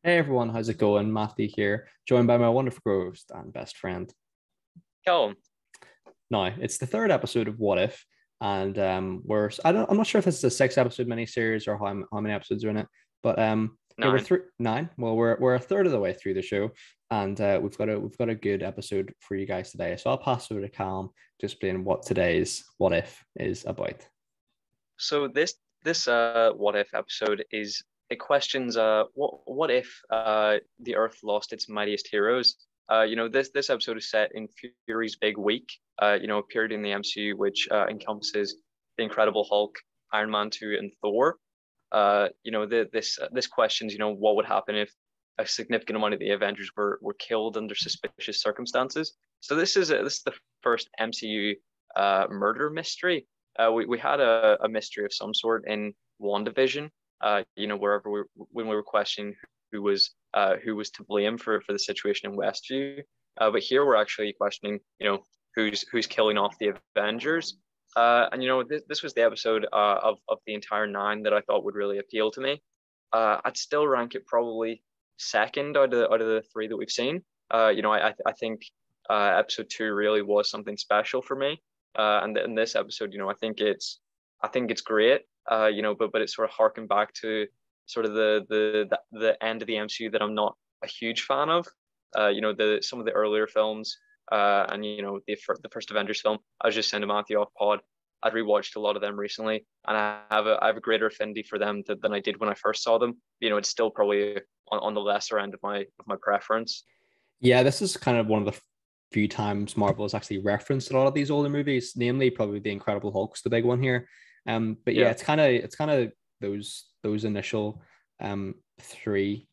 Hey everyone, how's it going? Matthew here, joined by my wonderful host and best friend. Callum, Now, it's the third episode of What If, and I'm not sure if this is a six-episode miniseries or how many episodes are in it, but yeah, we're 9. through nine. Well, we're a third of the way through the show, and we've got a good episode for you guys today. So I'll pass over to Callum to explain what today's What If is about. So this what if episode is it questions what if the Earth lost its mightiest heroes. This episode is set in Fury's big week. A period in the MCU which encompasses the Incredible Hulk, Iron Man 2, and Thor. This questions what would happen if a significant amount of the Avengers were killed under suspicious circumstances. So this is the first MCU murder mystery. We had a mystery of some sort in WandaVision. Wherever when we were questioning who was to blame for the situation in Westview. But here we're actually questioning, who's killing off the Avengers. This was the episode of the entire 9 that I thought would really appeal to me. I'd still rank it probably second out of the 3 that we've seen. I think episode 2 really was something special for me. And in this episode, I think it's great. But it's sort of harking back to sort of the end of the MCU that I'm not a huge fan of. The some of the earlier films, and the first Avengers film. I was just saying to Matthew off pod. I'd rewatched a lot of them recently, and I have a greater affinity for them than I did when I first saw them. It's still probably on the lesser end of my preference. Yeah, this is kind of one of the few times Marvel has actually referenced a lot of these older movies, namely probably The Incredible Hulk's the big one here. But yeah, Yeah. it's kind of those initial three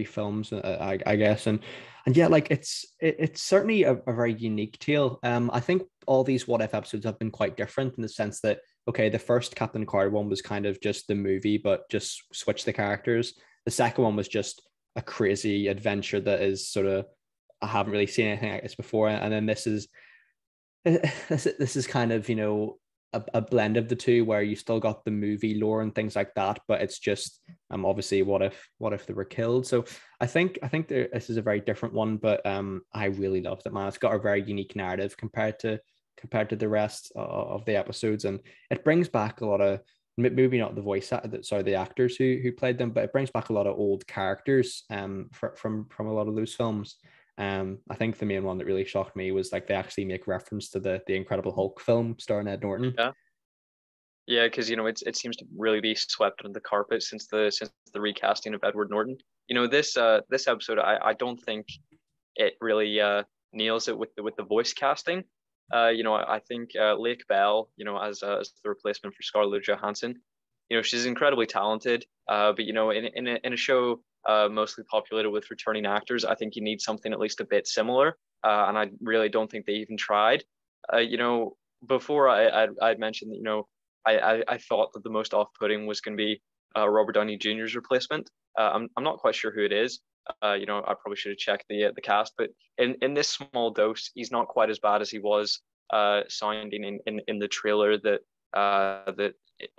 films, I guess, and yeah, like it's certainly a very unique tale. I think all these What If episodes have been quite different in the sense that okay, the first Captain Carter one was kind of just the movie, but just switch the characters. The second one was just a crazy adventure that is sort of I haven't really seen anything like this before, and then this is kind of a blend of the two where you still got the movie lore and things like that, but it's just obviously what if they were killed. So I think this is a very different one, but I really loved it, man. It's got a very unique narrative compared to the rest of the episodes, and it brings back a lot of maybe not the sorry, the actors who played them, but it brings back a lot of old characters from a lot of those films. I think the main one that really shocked me was like they actually make reference to the Incredible Hulk film starring Ed Norton. Yeah. Yeah, because it seems to really be swept under the carpet since the recasting of Edward Norton. This episode I don't think it really nails it with the voice casting. I think Lake Bell, as the replacement for Scarlett Johansson, she's incredibly talented. But in a show mostly populated with returning actors, I think you need something at least a bit similar. And I really don't think they even tried. Before I'd mentioned that I thought that the most off-putting was going to be Robert Downey Jr.'s replacement. I'm not quite sure who it is. I probably should have checked the cast, but in this small dose, he's not quite as bad as he was sounding in the trailer that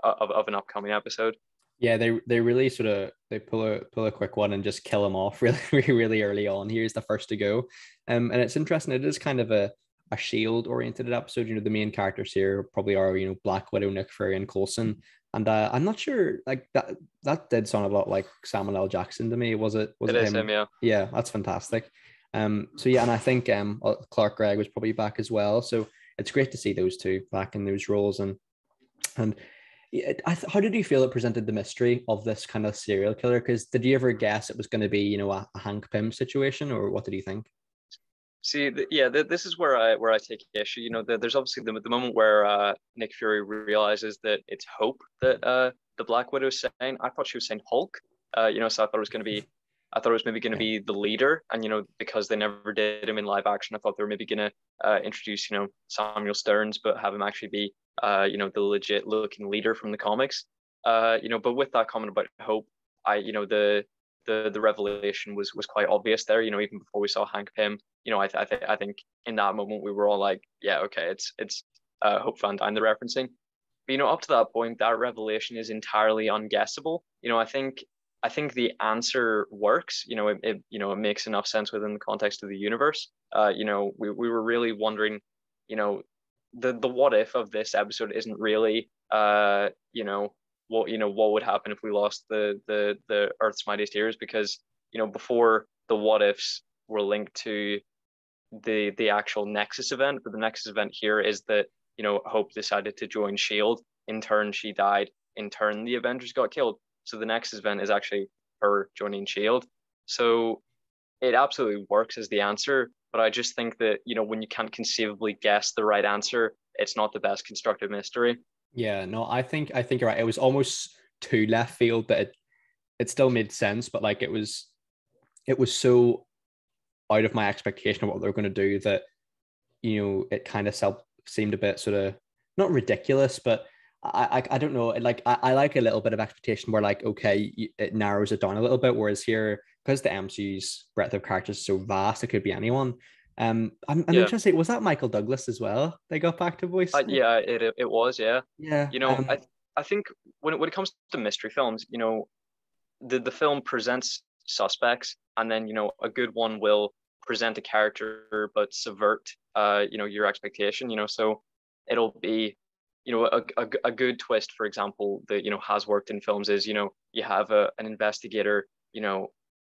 of an upcoming episode. Yeah, they really sort of they pull a quick one and just kill him off really really early on. Here's the first to go, and it's interesting. It is kind of a shield oriented episode. The main characters here probably are Black Widow, Nick Fury, and Coulson. And I'm not sure like that did sound a lot like Samuel L. Jackson to me. Was It it is him, him? yeah. Yeah, that's fantastic. So yeah, and I think Clark Gregg was probably back as well. So it's great to see those two back in those roles and how did you feel it presented the mystery of this kind of serial killer? Because did you ever guess it was going to be, a Hank Pym situation, or what did you think? See, this is where I take issue. There's obviously the moment where Nick Fury realizes that it's Hope that the Black Widow is saying. I thought she was saying Hulk. So I thought it was maybe going to Yeah, be the leader, and because they never did him in live action, I thought they were maybe going to introduce Samuel Stearns, but have him actually be the legit looking leader from the comics. But with that comment about Hope, the revelation was quite obvious there. Even before we saw Hank Pym, I think in that moment we were all like, yeah, okay, it's Hope Van Dyne they're referencing. But up to that point, that revelation is entirely unguessable. I think I think the answer works. It makes enough sense within the context of the universe. We were really wondering, the what if of this episode isn't really what would happen if we lost the Earth's mightiest heroes, because before, the what ifs were linked to the actual Nexus event, but the Nexus event here is that Hope decided to join Shield. In turn, she died. In turn, the Avengers got killed. So the Nexus event is actually her joining Shield. So it absolutely works as the answer. But I just think that when you can't conceivably guess the right answer, it's not the best constructed mystery. Yeah, no, I think you're right. It was almost too left field, but it still made sense. But like it was so out of my expectation of what they were going to do that it kind of seemed a bit sort of not ridiculous, but I don't know. Like I like a little bit of expectation where like, okay, it narrows it down a little bit. Whereas here, because the MCU's breadth of characters is so vast, it could be anyone. I'm Yeah. interested. Was that Michael Douglas as well? They got back to voice. Yeah, it was, yeah. Yeah. I think when it comes to mystery films, the film presents suspects, and then a good one will present a character but subvert your expectation. So it'll be a good twist, for example, that has worked in films is you have an investigator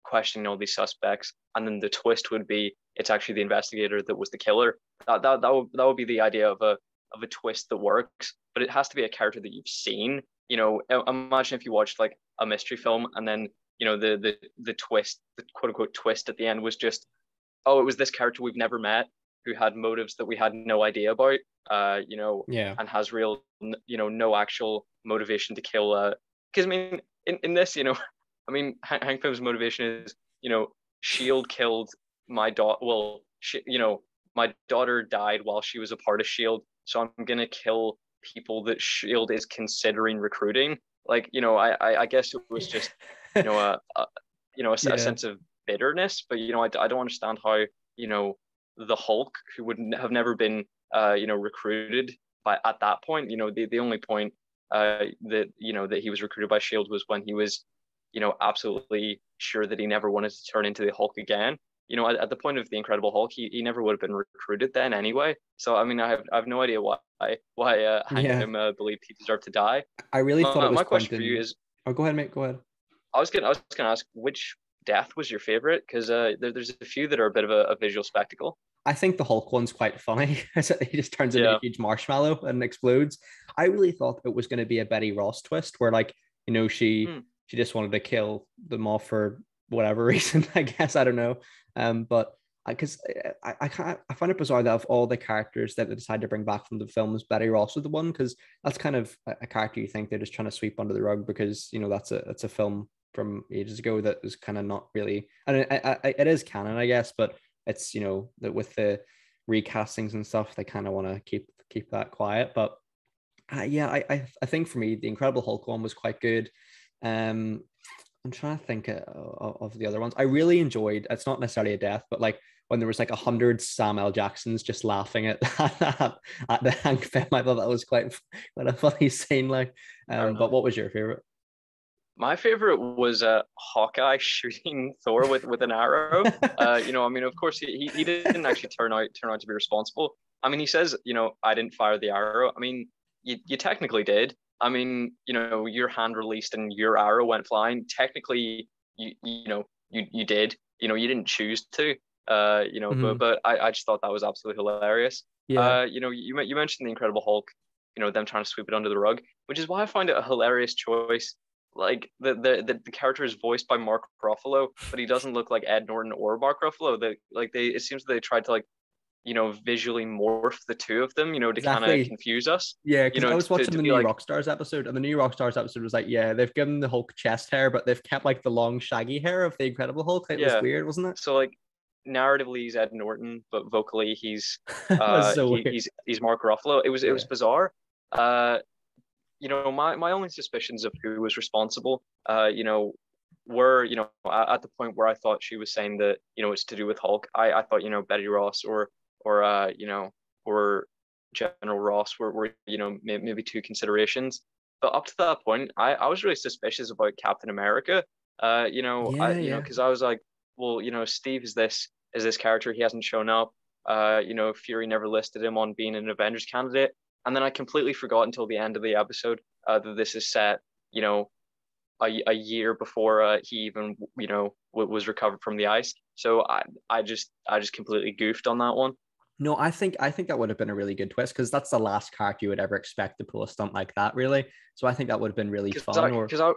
questioning all these suspects, and then the twist would be it's actually the investigator that was the killer. That would be the idea of a twist that works, but it has to be a character that you've seen. Imagine if you watched like a mystery film, and then the twist, the quote unquote twist at the end was just, oh, it was this character we've never met who had motives that we had no idea about, Yeah. and has real, no actual motivation to kill. Because I mean, in this, I mean, Hank Pym's motivation is, Shield killed my daughter. Well, my daughter died while she was a part of Shield, so I'm gonna kill people that Shield is considering recruiting. Like, I guess it was just, a Yeah. sense of bitterness. But I don't understand how the Hulk, who would have never been recruited by at that point. The only point that he was recruited by Shield was when he was absolutely sure that he never wanted to turn into the Hulk again. At the point of the Incredible Hulk, he never would have been recruited then anyway. So I mean, I have no idea why Hank Yeah. Pym believed he deserved to die. I really thought it was My question for you Quentin. is, Oh, go ahead, mate. Go ahead. I was gonna ask, which death was your favorite? Because there's a few that are a bit of a visual spectacle. I think the Hulk one's quite funny. He just turns into a Yeah. huge marshmallow and explodes. I really thought it was going to be a Betty Ross twist where, like, she Hmm. she just wanted to kill them all for whatever reason. I guess I don't know. But because I find it bizarre that of all the characters that they decided to bring back from the films, Betty Ross was the one, because that's kind of a character you think they're just trying to sweep under the rug because that's a film from ages ago that is kind of not really. And it is canon, I guess, but it's that with the recastings and stuff, they kind of want to keep that quiet. But yeah, I think for me, the Incredible Hulk one was quite good. I'm trying to think of the other ones. I really enjoyed. It's not necessarily a death, but like when there was like 100 Samuel Jacksons just laughing at at the Hank Pym. I thought that was quite a funny scene. Like, Fair but enough. what was your favorite? My favorite was Hawkeye shooting Thor with an arrow. I mean, of course, he didn't actually turn out to be responsible. I mean, he says, I didn't fire the arrow. I mean, you technically did. I mean, your hand released and your arrow went flying. Technically, you did. You didn't choose to. Mhm. But I just thought that was absolutely hilarious. Yeah, You mentioned the Incredible Hulk. Them trying to sweep it under the rug, which is why I find it a hilarious choice. Like the character is voiced by Mark Ruffalo, but he doesn't look like Ed Norton or Mark Ruffalo. It seems they tried to visually morph the two of them, to kind of exactly. confuse us, Yeah, because I was watching to the be new like, Rockstars episode, and the new Rockstars episode was like, yeah, they've given the Hulk chest hair, but they've kept like the long shaggy hair of the Incredible Hulk. It was yeah. weird, wasn't it? So like narratively he's Ed Norton, but vocally It was so weird. he's Mark Ruffalo. It was Yeah. bizarre. My only suspicions of who was responsible, were, at the point where I thought she was saying that, it's to do with Hulk. I thought, Betty Ross or General Ross were maybe two considerations. But up to that point, I was really suspicious about Captain America. Yeah, yeah. Because I was like, well, Steve is this character. He hasn't shown up. Fury never listed him on being an Avengers candidate, and then I completely forgot until the end of the episode that this is set, you know, a year before he even, was recovered from the ice. So I just completely goofed on that one. No, I think that would have been a really good twist because that's the last character you would ever expect to pull a stunt like that, really. So I think that would have been really Because fun. I Or because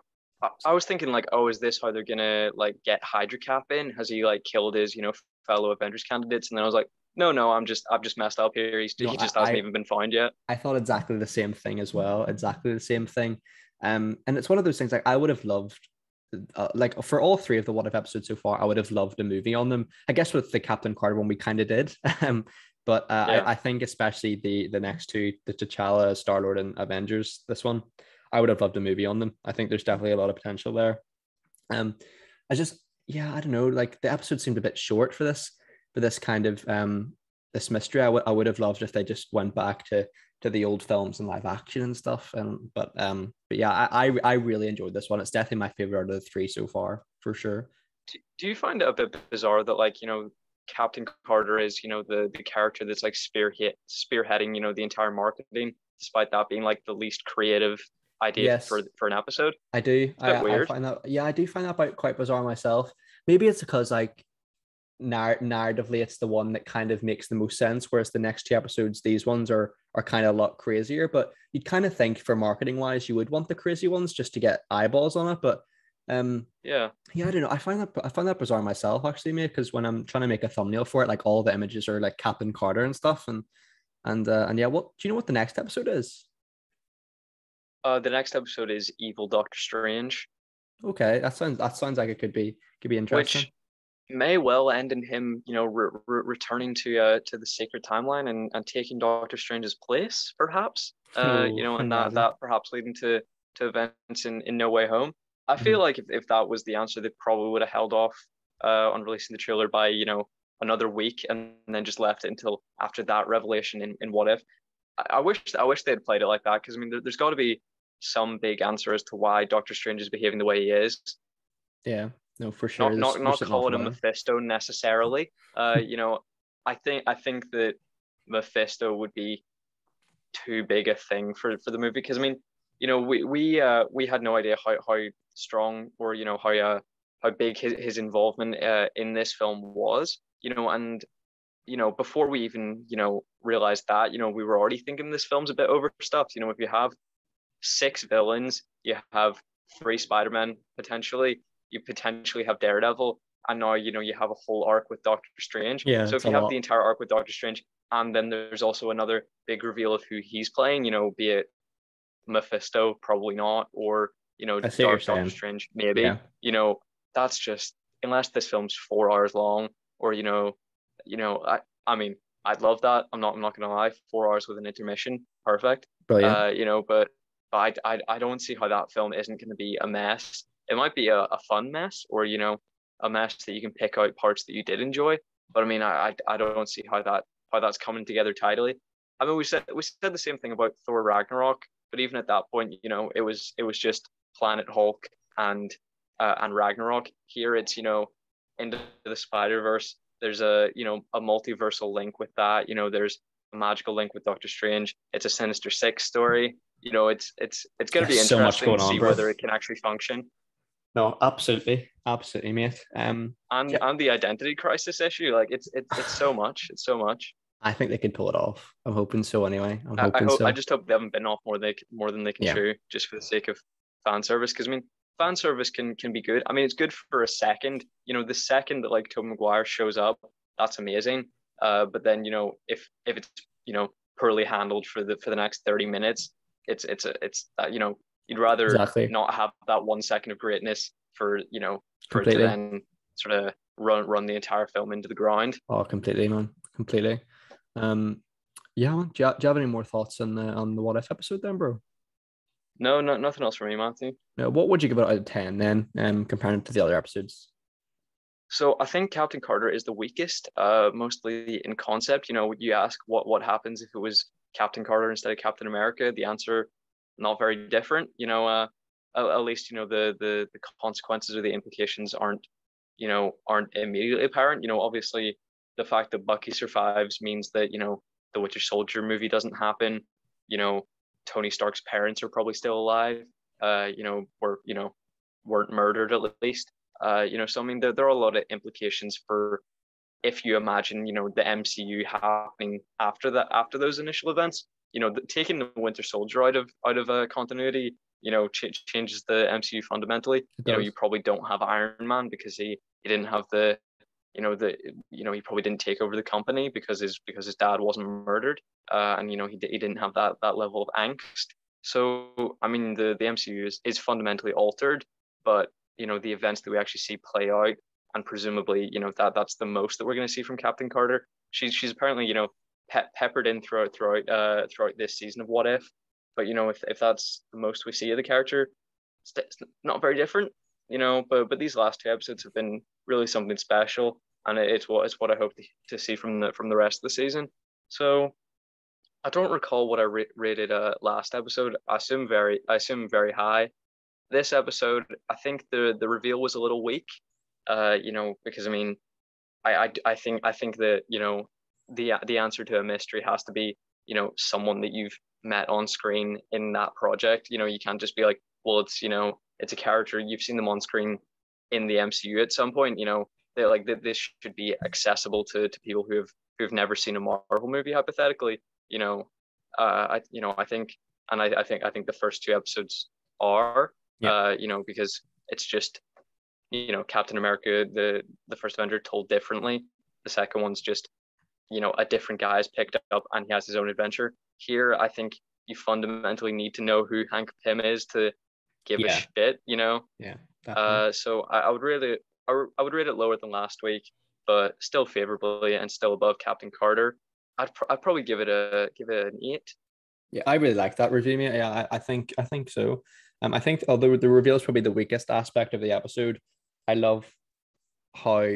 I was thinking like, oh, is this how they're gonna like get Hydra Cap in? Has he like killed his fellow Avengers candidates? And then I was like, no, I'm just messed up here. no, He just hasn't even been found yet. I thought exactly the same thing as well. Exactly the same thing. And it's one of those things like I would have loved, like for all three of the What If episodes so far, I would have loved a movie on them. I guess with the Captain Carter one, we kind of did. But Yeah. I think especially the next two, the T'Challa, Star Lord, and Avengers, this one, I would have loved a movie on them. I think there's definitely a lot of potential there. Um, I just, yeah, I don't know. Like the episode seemed a bit short for this kind of this mystery. I would have loved if they just went back to the old films and live action and stuff. And but yeah, I really enjoyed this one. It's definitely my favorite out of the three so far, for sure. Do you find it a bit bizarre that like Captain Carter is the character that's like spearheading the entire marketing, despite that being like the least creative idea Yes, for an episode? I do. It's a bit I weird. find that. Yeah, I do find that quite bizarre myself. Maybe it's because like narratively it's the one that kind of makes the most sense, whereas the next two episodes, these ones are kind of a lot crazier. But you'd kind of think for marketing wise you would want the crazy ones just to get eyeballs on it. But Yeah. yeah, I don't know, I find that bizarre myself actually, mate, because when I'm trying to make a thumbnail for it, like all the images are like Captain Carter and stuff. And yeah, what do you know what the next episode is? The next episode is Evil Doctor Strange, Okay, that sounds like it could be interesting. which may well end in him, returning to the sacred timeline and taking Doctor Strange's place, perhaps. Oh, And imagine. that perhaps leading to events in No Way Home. I Mhm. feel like if that was the answer, they probably would have held off on releasing the trailer by another week and then just left it until after that revelation in What If. I wish they had played it like that because I mean there's got to be some big answer as to why Doctor Strange is behaving the way he is. Yeah, no, for sure. Not There's something off calling him about him. Mephisto necessarily. I think that Mephisto would be too big a thing for the movie because I mean, we had no idea how strong or how big his involvement in this film was, and before we even realized that, we were already thinking this film's a bit overstuffed. If you have six villains, you have three Spider-Men potentially, you potentially have Daredevil, and now you have a whole arc with Doctor Strange. Yeah, So it's if a you have the lot. entire arc with Doctor Strange, and then there's also another big reveal of who he's playing, be it Mephisto, probably not, or I see what you're Dark Doctor saying. Strange, maybe. Yeah, That's just unless this film's 4 hours long, or I mean, I'd love that. I'm not gonna lie, 4 hours with an intermission, perfect. brilliant. But I don't see how that film isn't going to be a mess. It might be a fun mess, or a mess that you can pick out parts that you did enjoy. But I mean, I don't see how that's coming together tidily. I mean, we said the same thing about Thor Ragnarok, but even at that point, it was just Planet Hulk and Ragnarok. Here it's into the Spider Verse. There's a multiversal link with that. There's a magical link with Doctor Strange. It's a Sinister Six story. It's going to There's be so much interesting going to on, see bro. whether it can actually function. No, absolutely, absolutely, mate. And Yeah, and the identity crisis issue, like it's so much. It's so much. I think they can pull it off. I'm hoping so. Anyway, I'm I hoping hope I so. just hope they haven't been off more than they can Yeah, chew, just for the sake of fan service. Because I mean, fan service can be good. I mean, it's good for a second. The second that like Tobey Maguire shows up, that's amazing. But then if it's poorly handled for the next 30 minutes, it's you'd rather exactly. not have that 1 second of greatness for it to Completely. then sort of run the entire film into the ground. Oh, completely, man. Completely. Um, yeah, man. Do you have any more thoughts on the What If episode then, bro? No, nothing else for me, Matthew. Now, what would you give it out of 10 then, comparing it to the other episodes? So I think Captain Carter is the weakest, mostly in concept. You ask what happens if it was Captain Carter instead of Captain America. The answer, not very different. at least the consequences or the implications aren't immediately apparent. Obviously the fact that Bucky survives means that the Winter Soldier movie doesn't happen. Tony Stark's parents are probably still alive. Weren't murdered at least. So I mean there are a lot of implications for if you imagine the MCU happening after those initial events. Taking the Winter Soldier out of continuity changes the MCU fundamentally. You probably don't have Iron Man because he didn't have he probably didn't take over the company because his dad wasn't murdered, and he didn't have that level of angst. So I mean the MCU is fundamentally altered, but the events that we actually see play out, and presumably that's the most that we're going to see from Captain Carter. She's apparently peppered in throughout this season of What If, but if that's the most we see of the character, it's not very different. But these last two episodes have been really something special, and it's what I hope to see from the rest of the season. So I don't recall what I rated last episode. I assume very high. This episode, I think the reveal was a little weak. Because I mean, I think that the answer to a mystery has to be someone that you've met on screen in that project. You can't just be like, well, it's a character, you've seen them on screen in the MCU at some point. They're like this should be accessible to people who've never seen a Marvel movie, hypothetically. I think the first two episodes are because it's just Captain America, the first Avenger, told differently. The second one's just a different guy is picked up and he has his own adventure. Here I think you fundamentally need to know who Hank Pym is to give a shit. So I would rate it lower than last week, but still favorably and still above Captain Carter. I'd probably give it an 8. Yeah, I really like that review, mate. Yeah, I think so. I think although the reveal is probably the weakest aspect of the episode, I love how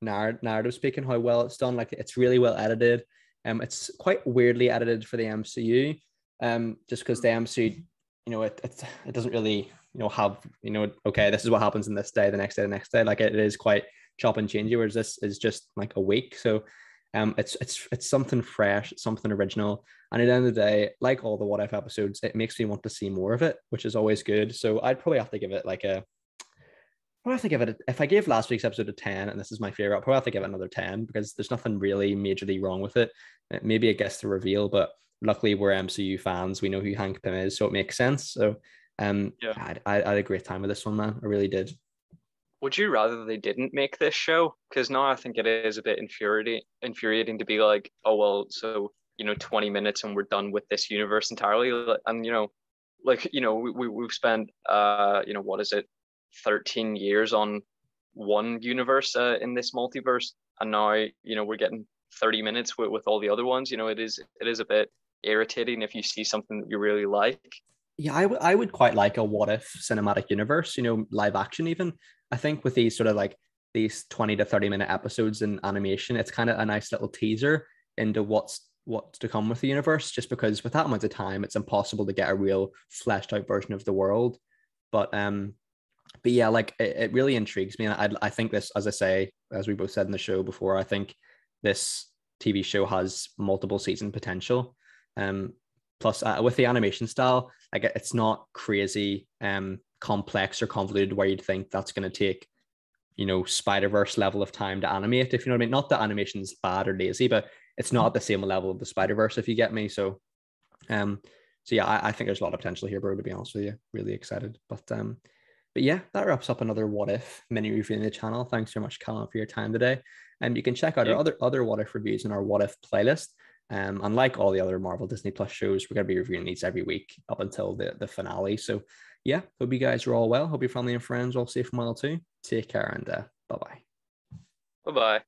narrative speaking, how well it's done. Like it's really well edited. It's quite weirdly edited for the MCU. Just because the MCU, it doesn't really, have, okay, this is what happens in this day, the next day. Like it is quite chop and changey, whereas this is just like a week. So it's something fresh, something original. And at the end of the day, like all the What If episodes, it makes me want to see more of it, which is always good. So I'd probably have to give it if I gave last week's episode a 10, and this is my favorite, I'll probably have to give it another 10 because there's nothing really majorly wrong with it. Maybe I guess the reveal, but luckily we're MCU fans. We know who Hank Pym is, so it makes sense. So I had a great time with this one, man. I really did. Would you rather they didn't make this show? Because now I think it is a bit infuriating to be like, oh, well, so, 20 minutes and we're done with this universe entirely. And, we've spent, what is it, 13 years on one universe in this multiverse. And now, we're getting 30 minutes with all the other ones. It is a bit irritating if you see something that you really like. Yeah, I would quite like a What If cinematic universe, live action even. I think with these sort of like these 20 to 30 minute episodes in animation, it's kind of a nice little teaser into what's to come with the universe, just because with that amount of time, it's impossible to get a real fleshed out version of the world. But yeah, like it really intrigues me. And I think this, as I say, as we both said in the show before, I think this TV show has multiple season potential. Plus, with the animation style, like it's not crazy complex or convoluted where you'd think that's going to take, Spider-Verse level of time to animate, if you know what I mean. Not that animation's bad or lazy, but it's not at the same level of the Spider-Verse, if you get me. So yeah, I think there's a lot of potential here, bro, to be honest with you. Really excited. But yeah, that wraps up another What If mini review in the channel. Thanks very much, Callum, for your time today. And you can check out our other What If reviews in our What If playlist. Unlike all the other Marvel Disney Plus shows, we're going to be reviewing these every week up until the finale. So yeah, hope you guys are all well. Hope your family and friends are all safe and well too. Take care and bye-bye. Bye-bye.